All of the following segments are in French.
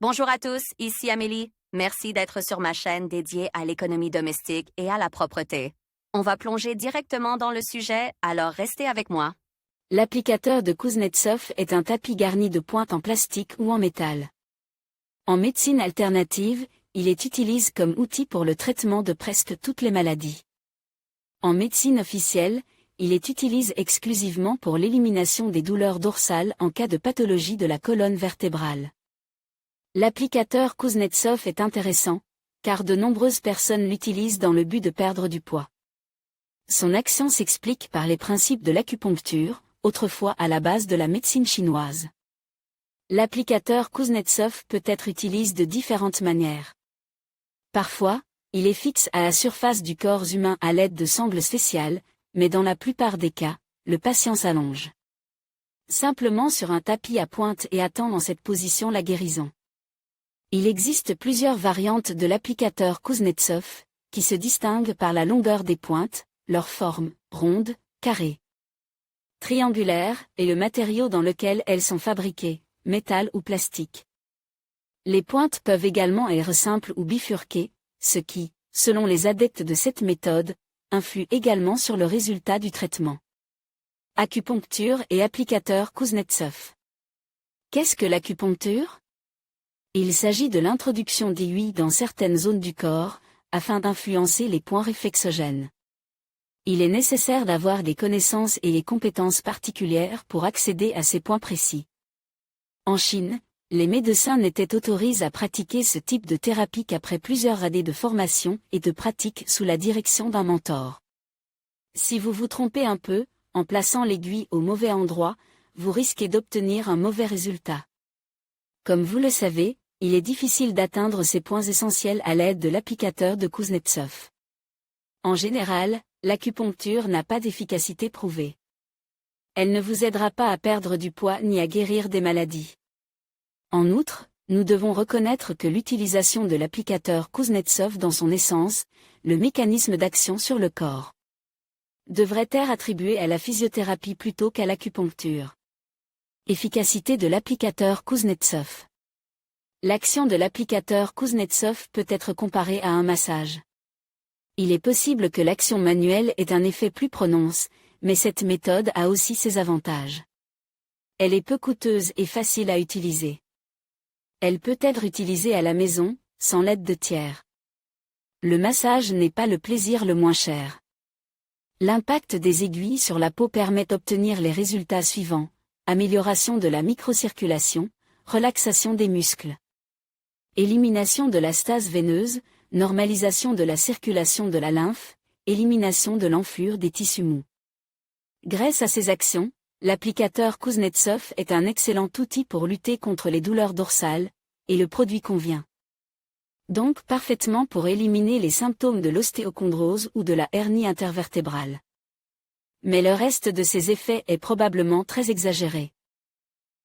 Bonjour à tous, ici Amélie. Merci d'être sur ma chaîne dédiée à l'économie domestique et à la propreté. On va plonger directement dans le sujet, alors restez avec moi. L'applicateur de Kuznetsov est un tapis garni de pointes en plastique ou en métal. En médecine alternative, il est utilisé comme outil pour le traitement de presque toutes les maladies. En médecine officielle, il est utilisé exclusivement pour l'élimination des douleurs dorsales en cas de pathologie de la colonne vertébrale. L'applicateur Kuznetsov est intéressant, car de nombreuses personnes l'utilisent dans le but de perdre du poids. Son action s'explique par les principes de l'acupuncture, autrefois à la base de la médecine chinoise. L'applicateur Kuznetsov peut être utilisé de différentes manières. Parfois, il est fixe à la surface du corps humain à l'aide de sangles spéciales, mais dans la plupart des cas, le patient s'allonge simplement sur un tapis à pointe et attend dans cette position la guérison. Il existe plusieurs variantes de l'applicateur Kuznetsov, qui se distinguent par la longueur des pointes, leur forme, ronde, carrée, triangulaire, et le matériau dans lequel elles sont fabriquées, métal ou plastique. Les pointes peuvent également être simples ou bifurquées, ce qui, selon les adeptes de cette méthode, influe également sur le résultat du traitement. Acupuncture et applicateur Kuznetsov. Qu'est-ce que l'acupuncture ? Il s'agit de l'introduction d'aiguilles dans certaines zones du corps, afin d'influencer les points réflexogènes. Il est nécessaire d'avoir des connaissances et des compétences particulières pour accéder à ces points précis. En Chine, les médecins n'étaient autorisés à pratiquer ce type de thérapie qu'après plusieurs années de formation et de pratique sous la direction d'un mentor. Si vous vous trompez un peu, en plaçant l'aiguille au mauvais endroit, vous risquez d'obtenir un mauvais résultat. Comme vous le savez, il est difficile d'atteindre ces points essentiels à l'aide de l'applicateur de Kuznetsov. En général, l'acupuncture n'a pas d'efficacité prouvée. Elle ne vous aidera pas à perdre du poids ni à guérir des maladies. En outre, nous devons reconnaître que l'utilisation de l'applicateur Kuznetsov dans son essence, le mécanisme d'action sur le corps, devrait être attribué à la physiothérapie plutôt qu'à l'acupuncture. Efficacité de l'applicateur Kuznetsov. L'action de l'applicateur Kuznetsov peut être comparée à un massage. Il est possible que l'action manuelle ait un effet plus prononcé, mais cette méthode a aussi ses avantages. Elle est peu coûteuse et facile à utiliser. Elle peut être utilisée à la maison, sans l'aide de tiers. Le massage n'est pas le plaisir le moins cher. L'impact des aiguilles sur la peau permet d'obtenir les résultats suivants: amélioration de la microcirculation, relaxation des muscles, élimination de la stase veineuse, normalisation de la circulation de la lymphe, élimination de l'enflure des tissus mous. Grâce à ces actions, l'applicateur Kuznetsov est un excellent outil pour lutter contre les douleurs dorsales, et le produit convient donc parfaitement pour éliminer les symptômes de l'ostéochondrose ou de la hernie intervertébrale. Mais le reste de ces effets est probablement très exagéré.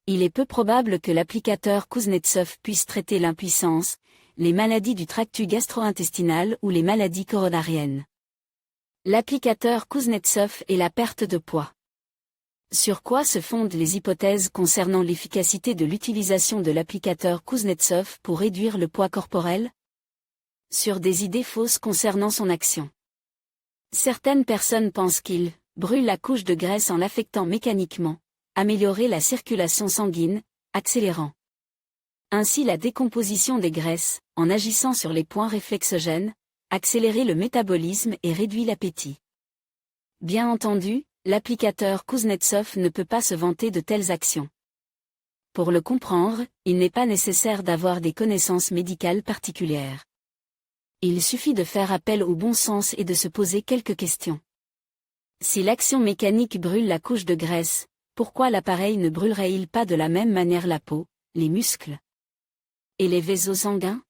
Il est peu probable que l'applicateur Kuznetsov puisse traiter l'impuissance, les maladies du tractus gastro-intestinal ou les maladies coronariennes. L'applicateur Kuznetsov et la perte de poids. Sur quoi se fondent les hypothèses concernant l'efficacité de l'utilisation de l'applicateur Kuznetsov pour réduire le poids corporel ? Sur des idées fausses concernant son action. Certaines personnes pensent qu'il brûle la couche de graisse en l'affectant mécaniquement, améliorer la circulation sanguine, accélérant ainsi la décomposition des graisses, en agissant sur les points réflexogènes, accélérer le métabolisme et réduire l'appétit. Bien entendu, l'applicateur Kuznetsov ne peut pas se vanter de telles actions. Pour le comprendre, il n'est pas nécessaire d'avoir des connaissances médicales particulières. Il suffit de faire appel au bon sens et de se poser quelques questions. Si l'action mécanique brûle la couche de graisse, pourquoi l'appareil ne brûlerait-il pas de la même manière la peau, les muscles et les vaisseaux sanguins ?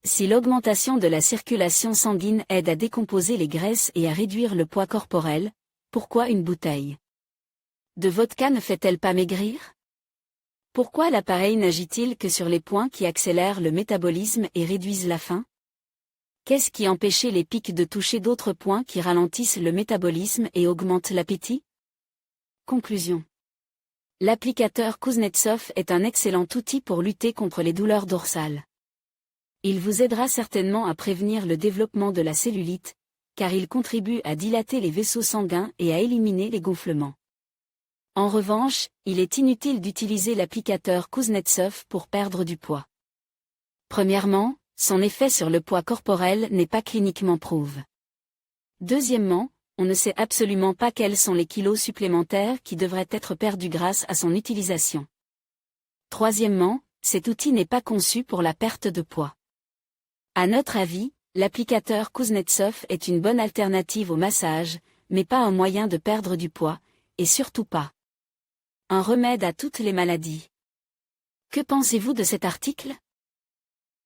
Si l'augmentation de la circulation sanguine aide à décomposer les graisses et à réduire le poids corporel, pourquoi une bouteille de vodka ne fait-elle pas maigrir ? Pourquoi l'appareil n'agit-il que sur les points qui accélèrent le métabolisme et réduisent la faim ? Qu'est-ce qui empêchait les pics de toucher d'autres points qui ralentissent le métabolisme et augmentent l'appétit ? Conclusion. L'applicateur Kuznetsov est un excellent outil pour lutter contre les douleurs dorsales. Il vous aidera certainement à prévenir le développement de la cellulite, car il contribue à dilater les vaisseaux sanguins et à éliminer les gonflements. En revanche, il est inutile d'utiliser l'applicateur Kuznetsov pour perdre du poids. Premièrement, son effet sur le poids corporel n'est pas cliniquement prouvé. Deuxièmement, on ne sait absolument pas quels sont les kilos supplémentaires qui devraient être perdus grâce à son utilisation. Troisièmement, cet outil n'est pas conçu pour la perte de poids. À notre avis, l'applicateur Kuznetsov est une bonne alternative au massage, mais pas un moyen de perdre du poids, et surtout pas un remède à toutes les maladies. Que pensez-vous de cet article ?